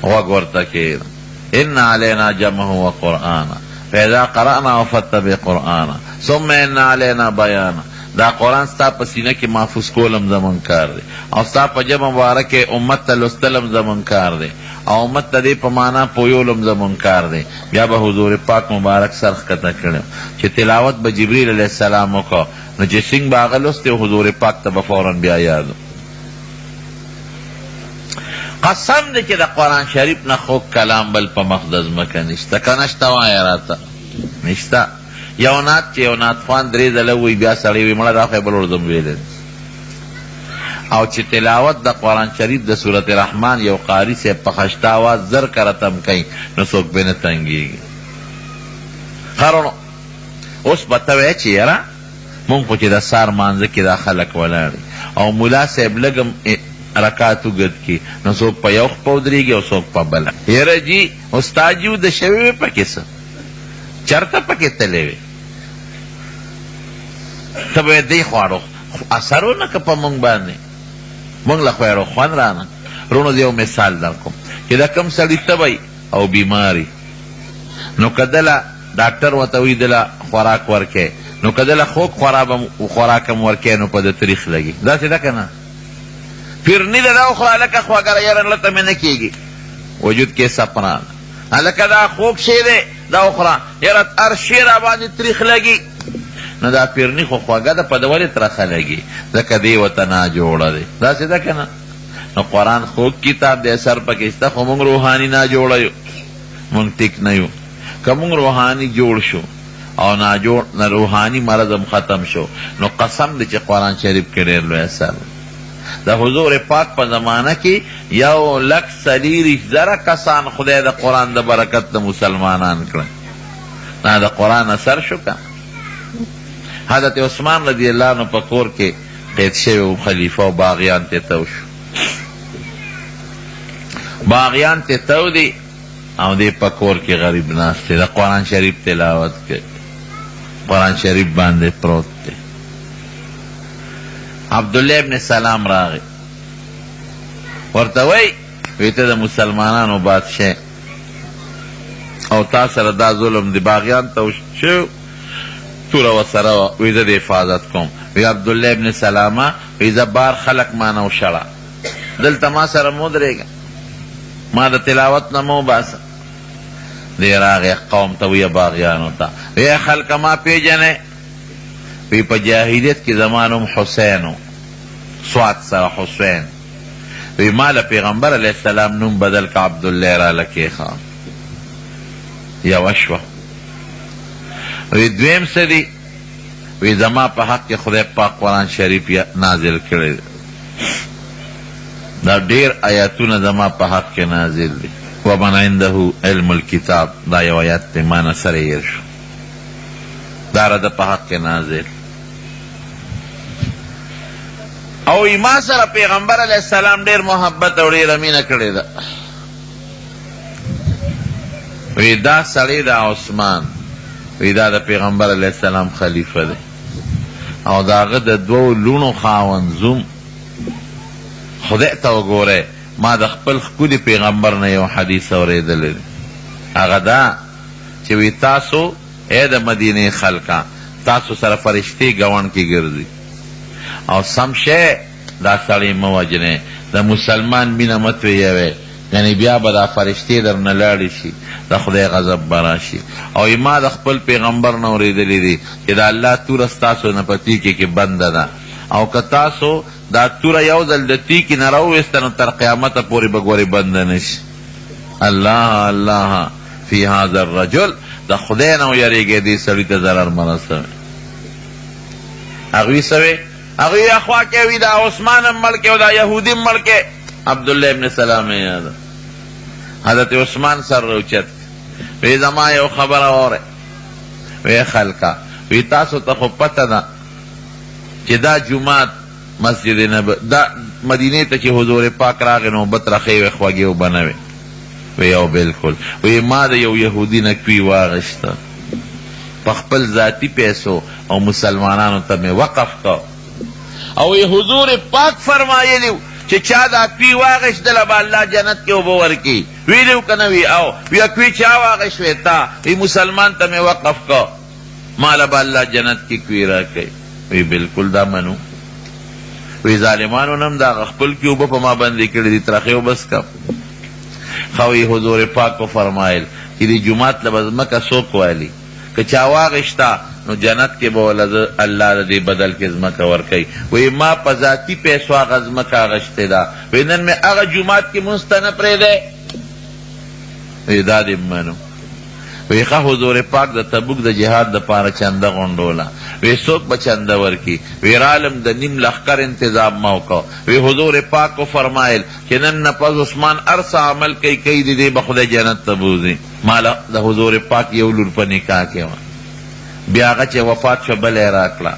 غوږ ورته کښېږده. ان علینا جمعه وقرآنه فاذا قرأناه فاتبع قرآنه ثم ان علینا بیانه. دا قرآن ستا په سینه کې محفوظ کولم زمون کار دی، او ستا په ژبه مبارکې امت ته لوستلم زمون کار دی، او امت ته دې په معنا پویولم زمون کار دی. بیا به حضور پاک مبارک سر ښکته کړی چې تلاوت به جبریل علیه السلام وکړو، نو چې څنګه به هغه لوستې حضور پاک ته به فوراً بیا یادو. قسم دی چې د قرآن شریف نه خوږ کلام بل په مقدس مکه نشته. که نشته وایه راته نشته. یو نعت چې یو نعت خوان درې ځله وایي بیا سړی وایي مړه دا خو یې بل ورځم ویلی، او چې تلاوت د قرآن شریف د صورت رحمان یو قاری صاحب په خشته آواز زر کرتم کوي نو څوک به نه تنګېږي. خرونو اوس به ته وایې چې یاره مونږ خو چې د سار مانځه کې دا خلک ولاړ او ملا صاحب لږم رکات وګد کی نو څوک په یو خپه ودرېږي او څوک په بله. یاره جي استاد جي د شوی وې پکې څه چرته پکې تللی وې، ته به یې دی خواړو اثر ونه که په مونږ باندې، مونږ له خو یې خوند رانه. رونو د یو مثال در کوم چې د کوم سړي تبی او بیماري، نو که دله ډاکټر ورته وایي دله خوراک ورکې، نو که دله خوږ خوراک هم ورکې نو په د تریخ لګي. داسې ده که نه؟ پیرني ده دا وخوره هلکه خواږه یاره لته مې نه کېږي، وجود کې سپران هلکه دا خوږ شی دی دا وخوره یاره هر شی را باندې تریخ لګي. نو دا پیرني خو خوږه ده په ده ولې ترخه لګي؟ ځکه دې ورته ناجوړه دی. داسې ده که نه؟ نو قرآن خوږ کتاب دی، اثر پکې شته، خو مونږ روحاني ناجوړه یو، مونږ ټیک نه یو. که مونږ روحاني جوړ شو او ناجوړ روحاني مرض هم ختم شو نو قسم دی چې قرآن شریف کې ډېر لوی اثر. د حضور پاک په زمانه کې 1,40,000 کسان خدای د قرآن د برکت د مسلمانان کړل. نه د قرآن اثر شو که حضرت عثمان رضی الله عنه په کور کې قید شوی و، خلیفه و باغیان ته تو شو، باغیان ته تو دی او دی په کور کې غریب ناست دی، د قرآن شریف تلاوت کوي، قرآن شریف باندې پروت دی. عبدالله ابن سلام راغی ورته وی ته د مسلمانانو بادشاه او تا سره دا ظلم دی، باغیان ته شو توره ورسره وی زه د حفاظت کوم. وی عبدالله ابن سلامه وی زه بار خلق ما نه وشړه، دلته ما سره مه ودرېږه، ما د تلاوت نه مه وباسه. دی راغی قوم ته وی باغیانو ته وی خلقه ما پیژنې؟ وی په جاهلیت کې زما نوم حسین و، سواد سره حسین. وی ما له پیغمبر علیه السلام نوم بدل که عبدالله را لکېښه. یوه شوه. وی دویم څه دی؟ وی زما په حق کې خدای پاک قرآن شریف نازل کړی دی، دا ډېر آیاتونه زما په حق کې نازل دی. ومن عنده علم الکتاب دا یو آیات دی ما نه سره هیر شو، دا را د په حق کې نازل. او ما سره پیغمبر علیه السلام ډېر محبت او ډېره مینه کړې ده. وی دا سړی دا عثمان وی دا د پیغمبر علیه السلام خلیفه دی او د هغه د دوو لوڼو خاوند زوم. خدای ته وګورئ ما د خپل ښکلي پیغمبر نه یو حدیث اورېدلی دی، هغه دا چې وی تاسو ای د مدینې خلکه تاسو سره فرشتې ګاونډ کې ګرځي او سم شی دا سړی مه وجنې، د مسلمان مینه مه تویوئ، یعنی بیا به دا فرشتې در نه لاړې شي، د خدای غضب به راشي. او ما د خپل پیغمبر نه اورېدلی دی چې د الله توره ستاسو نه په تیکې کې بنده ده، او که تاسو دا توره یو ځل د تیکې نه راوویسته نو تر قیامته پورې به ګورې بنده نشي. الله الله فی هذا الرجل، د خدای نه ویریږئ دې سړي ته ضرر مه رسوئ. هغوی څه وی هغوی اخوا کې وي دا عثمان هم مړ کې او دا یهودي هم مړ کې. عبدالله ابن سلام یاد حضرت عثمان سر روچت وی زما یو خبره وره وی خلکا وی تاسو ته خو پته ده چې دا جمعات مسجد نبوي دا مدینه ته چې حضور پاک راغی نو بت راخې وی خوږې وبنوي وی یو بالکل وی ما د یو یهودي نه کوي واغشته په خپل ذاتی پیسو او مسلمانانو ته مې وقف کو او حضور پاک فرمایلی چې چا دا کوي واغشتله به الله جنت کې اوبه ورکي ویلو که نه وي او وی کوي چا واغشوې تا وی مسلمان ته مې وقف کو ماله به الله جنت کې کوي راکوي وی بالکل دا منو وی ظالمانو نم دا خپل کې اوبه په ما باندې کړي دي ترخې وبس کا خوی حضور پاک کو فرمایل چې دی جمعات لبه ځمکه څوک والی که چا واغشتا نو جنت کې به ولده الله دې بدل کې ځمکه ورکوي وی ما په ذاتي پیسو هغه ځمکه اغشتې ده وی نن مې هغه جمعات کې مونځ ته نه پرېږدی وی دا دې منو وی ښه حضور پاک د تبوک د جهاد دپاره چنده غونډوله وی څوک به چنده ورکي وی رالم د نیم لښکر انتظام ما وکړو وی حضور پاک کو فرمایل چې نن نه پس عثمان هر څه عمل کوي کوي د دې به خدای جنت ته بوځي ماله د حضور پاک یو لور په نکاح کې وه بیا هغه چې وفات شوه بله یې راکړه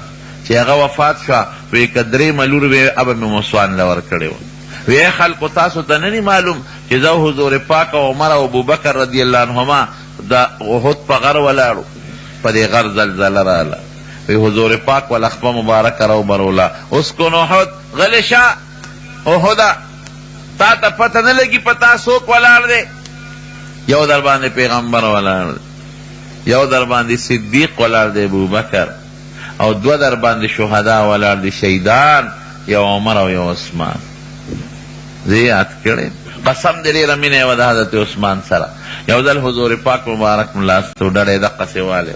چې هغه وفات شوه وی که درېیمه لور وی ابه مې مسوان له ورکړې وه وی خلکو تاسو ته نه معلوم چې زه حضور پاک او عمر او ابوبکر رضی الله عنهما دا احد په غر ولاړو په دې غر زلزله راله وی حضور پاک ولا خپه مبارکه راوبروله اسکن احد غلی شه احده تا ته پته نه لګي په تا څوک ولاړ دی یو در باندې پیغمبر ولاړ دی یو در باندې صدیق ولاړ دی ابوبکر او دو در باندې شهدا ولاړ دی شهیدان یو عمر او یو عثمان زه یاد کړم قسم دې ډېره مینه وه د حضرت عثمان سره یو ځل حضور پاک مبارک ملاستو ډډې دقسې والی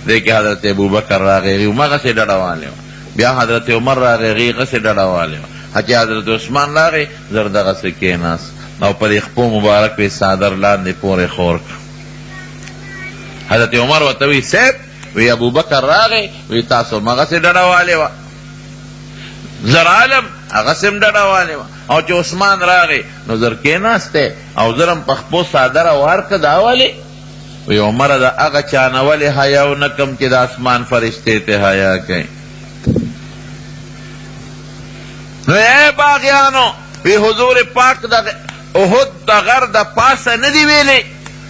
دې کې حضرت ابوبکر راغی هغې همغسې ډډه والی بیا حضرت عمر راغی هغې هغسې ډډه والی چې حضرت عثمان راغی زر دغسې کېناست او پر یې خپو مبارک وی صادر لاندې پورې خور کړ حضرت عمر ورته وی صاحب وی ابوبکر راغی وی تاسو همغسې ډډه والی وه زر عالم هغسې هم ډډه والی وه او چې عثمان راغی نو زر کېناستی او زر هم په خپو صادره وارکه دا ولې وی عمره د هغه چا نه ولې حیا ونه کم چې د اسمان فرشتې ته حیا کوي نو ای باغیانو وی حضور پاک د احد د غر د پاسه نه دی ویلی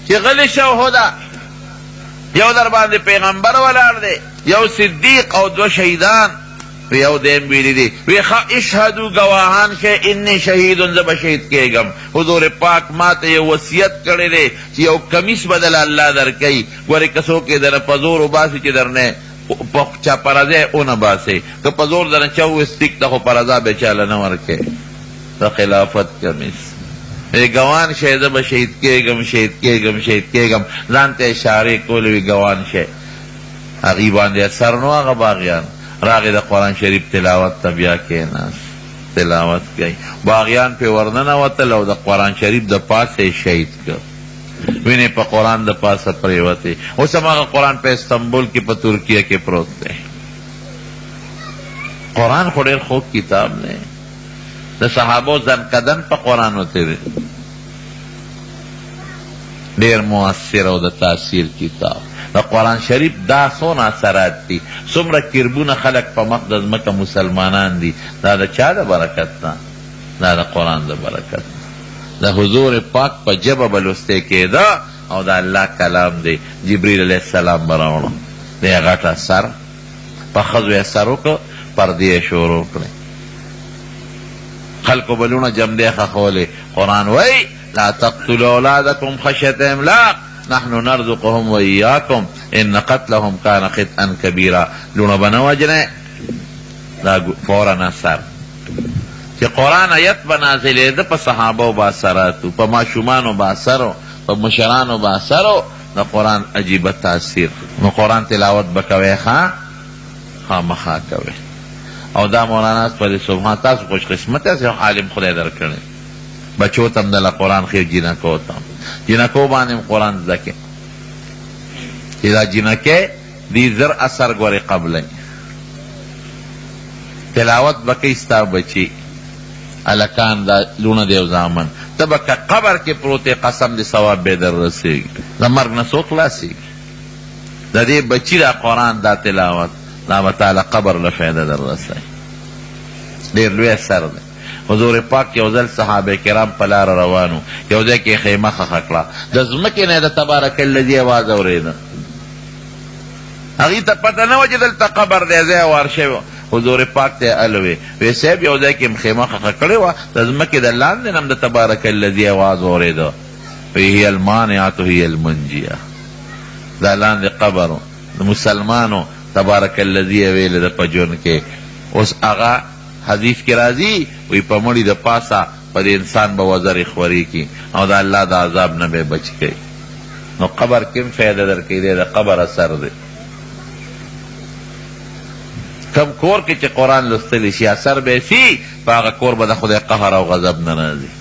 چې غلی شه احده یو در باندې پیغمبر ولاړ دی یو صدیق او دو شهیدان یو دیم ویلی دی وی اشهدو گواهان شه انی شهیدون زه به شهید کېږم حضور پاک ما ته یو وصیت کړی دی چې یو کمیس بدل الله درکوي ګورې که څوک یې درنه په زور وباسي چې درنه چا پرځی اونه باسي که په زور درنه چا وویستیک ته خو پرځا به چاله نه ورکوي د خلافت کمیس ګوان شه زه به شهید کېږم شهید کېږم شهید کېږم ځان ته اشارې کولې وي ګوان شه هغې باندې اثر نو هغه باغیان راغی د قرآن شریف تلاوت ته بیا کېناست تلاوت کوي باغیان پې ورننوتل او د قرآن شریف د پاسه شهید کړ وینې په قرآن د پاسه پرېوتې اوس هماغه قرآن په استنبول کې په ترکیه کې پروت دی قرآن خو ډېر خوږ کتاب دی د صحابو زنکدن په قرآن وتېری ډېر مؤثر او د تاثیر کتاب د قرآن شریف دا څونه اثرات دي څومره کربونه خلک په مخ د ځمکه مسلمانان دي دا د چا د برکت نه دا د قرآن د برکت د حضور پاک په ژبه به لوستی کېده او د الله کلام دی جبریل علیه السلام به راوړه د یې غټ اثر په ښځو یې اثر وکړه پردې یې شروع کړې خلکو به لوڼه جمدې ښخولې قرآن وایي لا تقتلوا اولادکم خشیة املاق نحن نرزقهم وإياكم ان قتلهم كان خطئا كبيرا لونه به نه وجنې دا فورا اثر چې قرآن آیت به نازلېده په صحابو به اثراتو په ماشومانو به اثرو په مشرانو به اثرو د قرآن عجیبه تاثیر نو قرآن تلاوت به کوئ خامخا کوئ او دا مولانا پر سبحان تاسو خوش قسمت یاست عالم خدای درکړی بچو ته هم دله قرآن ښې جینکو ته جینکو باندې هم قرآن زده کې چې دا جینکې دې زر اثر ګورې قبلی تلاوت بکی ستا بچی الکان دا لونه دیو زامن تبکا قبر کې پروت قسم دی ثواب به در رسیږي د مرګ نه څوک خلاصیږي د دې بچی دا قرآن دا تلاوت دا به تعالی قبر له فایده در رسوي ډېر لوی اثر دی حضور پاک یو ځل صحابه کرام په لاره روانو یو ځای کې خیمه ښخه کړه د ځمکې نه د تبارک الذي اواز اورېده هغې ته پته نه وه چې دلته قبر دی ځای وار شوی حضور پاک ته الوی وی صاحب یو ځای کې خیمه ښخه کړې وه د ځمکې د لاندې نه هم د تبارک الذي اواز اورېده وی هي المانعة هي المنجیه دا لاندې قبر د مسلمانو تبارک الذي ویلې ده په ژوند کې اوس هغه حدیث کې راځي وی په مړي د پاسه په د انسان به وزرې خوري کی او د الله د عذاب نه به بچ کوي نو قبر کې هم فایده درکوي دی د قبر اثر دی کم کور کې چې قرآن لوستلی شي اثر به شي په هغه کور به د خدای قهر او غضب نه راځي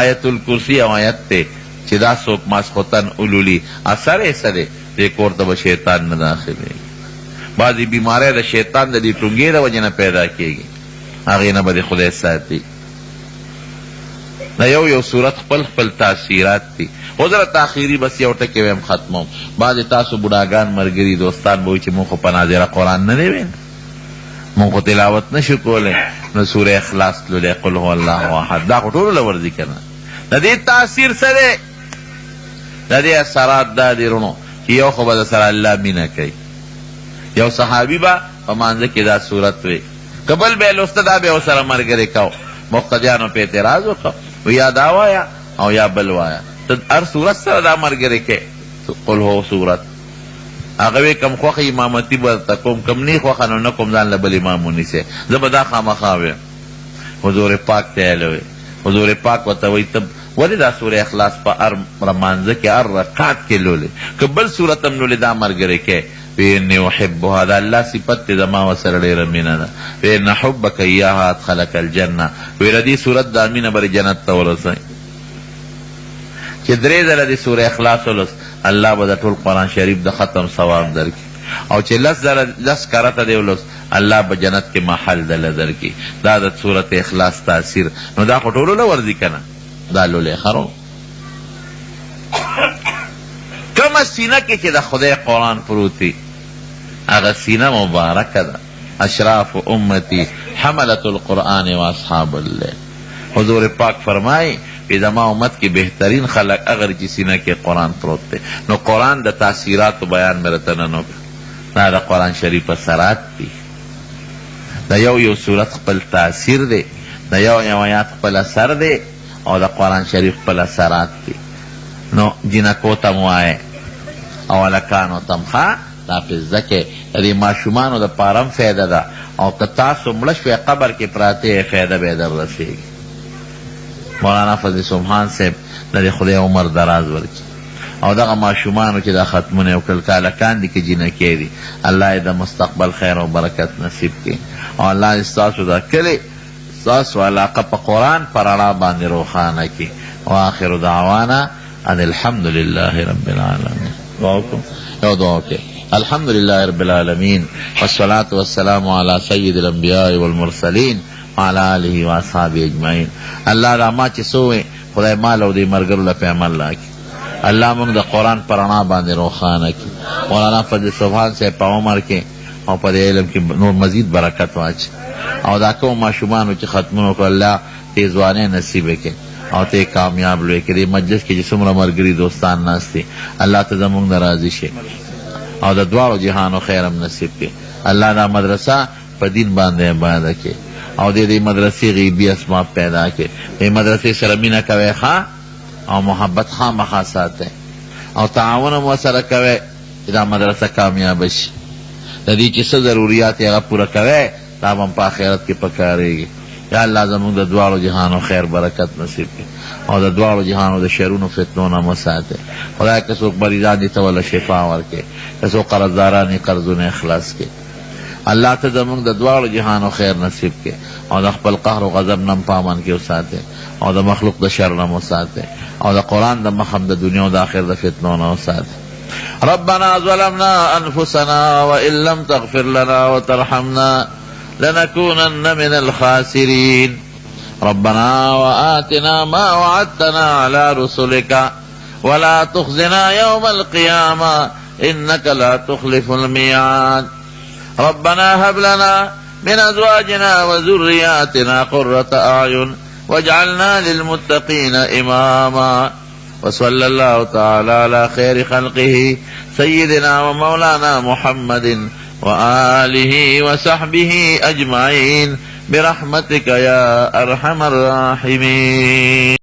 آیت الکرسی او آیت ته چې دا څوک ماسخوتن اولولي اثر یې څه دی دې کور ته به شیطان نه داخلېږي بعضې بیماری د شیطان د دې ټونګې د وجې نه پیدا کېږي هغې نه به د خدای ساتي د یو صورت خپل خپل تاثیرات دي حضرت آخري بس یو ټکې ویم ختموم بعضې تاسو بوډاګان ملګري دوستان به وایي چې مونږ خو په ناظره قرآن نه دی ویل مونږ خو تلاوت نه شو کولی نو سوره اخلاص تللی قل هو الله احد دا خو ټولو له ورځي که نه د دې تاثیر څه دی د دې اثرات دا دي رونو چې یو خو به د سره الله مینه کوي یو صحابي به په مانځه کې دا صورت وی که بل به یې لوسته دا به یې ورسره ملګري کو مقتدیانو په اعتراض وکړه و یا دا وایه او یا بل وایه ته هر صورت سره دا ملګري کې قل هو صورت هغه وی کم خوښه امامتي به درته کوم کم نه خوښه نو نه کوم ځان له بل امام ونیسې زه به دا خامخا ویم حضور پاک ته یې حضور پاک ورته وایي ته ولې دا سوره اخلاص په هر رمانځه کې هر رکعت کې لولې که بل صورت هم لولې دا ملګري کې وإني أحبها دا الله صفت دا ما وسر ډېره مینه ده وإن حبك إياها أدخلك الجنة ویره دې صورت دا مینه بر جنت ته ورسوي چې درې ځله دې سوره اخلاص ولوست الله به د ټول قرآن شریف د ختم ثواب درکړي او چې لس کرته دې ولوست الله به جنت کې محل دله درکړي دا د سورت اخلاص تاثیر نو دا خو ټولو له ورځي که نه دا لولې خرو کومه سینه کې چې د خدای قرآن پروت وي هغه سینه مبارکه ده اشراف امتی حملت القرآن و اصحاب الله حضور پاک فرمائی کہ زما امت کی بہترین خلق اگر چې سینه کې قرآن پروت دی نو قرآن د تاثیرات بیان مرته نه نو دا د قرآن شریف اثرات دي د یو صورت خپل تاثیر دی د یو آیات خپل اثر دی او د قرآن شریف خپل اثرات دي نو جنکو تم وایه او الکانو تم ښه دا په زده کې د دې ماشومانو د پاره فایده ده او که تاسو مړه شوئ قبر کې پراته فایده به در رسېږي مولانا فضل سبحان صاحب د خدای عمر دراز ورکړي او دغه ماشومانو چې دا ختمونه وکړل که هلکان دي که جینکې دي الله یې د مستقبل خیر او برکت نصیب کړي او الله ستاسو دا کلي ستاسو علاقه په قرآن په رڼا باندې روښانه کړي واخر دعوانا ان الحمد لله رب العالمين یو دعا وکړئ الحمد لله رب العالمين والصلاة والسلام على سيد الانبياء والمرسلين وعلى آله واصحابه اجمعين الله دا ما چې سوې خدای مال او دې مرګرو له په عمل راکړي الله موږ د قرآن په رڼا باندې روښانه کړي مولانا فضل سبحان صاحب په عمر کې او په علم کې نور مزید برکت واچي او دا کوم ماشومانو چې ختمونه وکړه الله دې ځوانۍ نصیب کړي او ته کامیاب لوي کړي مجلس کې چې څومره ملګري دوستان ناست دي الله ته زموږ نه راضي شي او د دواړو جهانو خیرم نصیب کړي الله دا مدرسه په دین باندې عبادت کړي او دې مدرسې غیبي اسباب پیدا کړي دې مدرسې سره مینه کوئ ښه او محبت خامخا ساتئ او تعاون هم ورسره کوئ چې دا مدرسه کامیابه شي د دې چې څه ضروریات یې هغه پوره کوئ دا به هم په آخرت کې پکارېږي یا الله زموږ د دواړو جهانو خیر برکت نصیب کړي او د دواړو جهانو د شرونو فتنو نه وساتئ خدای که څوک مریضان دي ته وله شفا ورکړي که څوک قرضداران یې قرضونه اخلاص کړي الله ته زموږ د دواړو جهانو خیر نصیب کړي او د خپل قهر و غضب نه په امن کې وساتئ او د مخلوق د شر نه وساتئ او د قرآن د مخم د دنیا او د آخر د فتنو نه وساتئ ربنا ظلمنا انفسنا وان لم تغفر لنا وترحمنا لنكونن من الخاسرين. ربنا وآتنا ما وعدتنا على رسلك ولا تخزنا يوم القيامة إنك لا تخلف الميعاد. ربنا هب لنا من أزواجنا وذرياتنا قرة أعين واجعلنا للمتقين إماما. وصلى الله تعالى على خير خلقه سيدنا ومولانا محمد وآله وصحبه أجمعين برحمتك يا أرحم الراحمين.